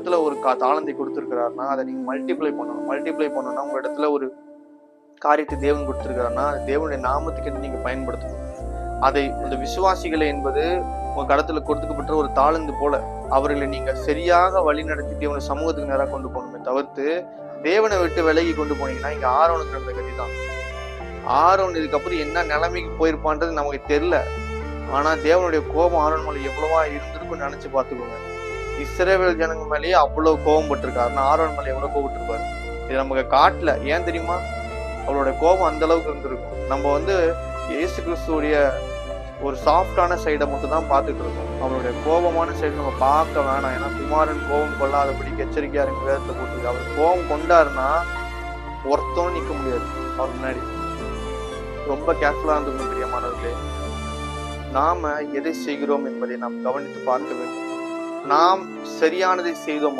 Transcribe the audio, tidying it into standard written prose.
இடத்துல ஒரு தாளந்தை கொடுத்துருக்கிறாருன்னா அதை நீங்க மல்டிப்ளை பண்ணணும். மல்டிப்ளை பண்ணணும்னா உங்க இடத்துல ஒரு காரியத்தை தேவன் கொடுத்திருக்கிறாருன்னா தேவனுடைய நாமத்துக்கு நீங்க பயன்படுத்தணும். அதை இந்த விசுவாசிகளை என்பது உங்க கடத்துல கொடுத்துக்கப்பட்ட ஒரு தாளந்து போல அவர்களை நீங்க சரியாக வழி நடத்தி தேவன சமூகத்துக்கு நேராக கொண்டு போகணுமே தவிர்த்து தேவனை விட்டு விலகி கொண்டு போனீங்கன்னா இங்க ஆரோனுக்கு நடந்த கதி தான். ஆரோன் இதுக்கப்புறம் என்ன நிலைமைக்கு போயிருப்பான்றது நமக்கு தெரியல. ஆனா தேவனுடைய கோபம் ஆரோன் மேல எவ்வளவா இருந்திருக்குன்னு நினைச்சு பார்த்துக்கோங்க. இஸ்ரவேல் ஜனங்க மேலேயே அவ்வளவு கோபம் பட்டிருக்காருன்னா ஆரோன் மேல எவ்வளவு கோபப்பட்டிருப்பாரு. இது நமக்கு காட்டல. ஏன் தெரியுமா? அவளோட கோபம் அந்த அளவுக்கு இருந்திருக்கும். நம்ம இயேசு கிறிஸ்துடைய ஒரு சாஃப்டான சைடை மட்டும் தான் பார்த்துட்டு இருக்கோம். அவருடைய கோபமான சைடு நம்ம பார்க்க வேணாம். ஏன்னா குமாரன் கோபம் கொள்ளாதபடிக்கு எச்சரிக்கையா இருக்கு வேதத்தை போட்டுருக்கு. அவர் கோபம் கொண்டாருன்னா ஒருத்தனும் நிற்க முடியாது அவர் முன்னாடி. ரொம்ப கேர்ஃபுல்லா இருந்துக்கணும் பிரியமானவர்களே. நாம எதை செய்கிறோம் என்பதை நாம் கவனித்து பார்க்க வேண்டும். நாம் சரியானதை செய்தோம்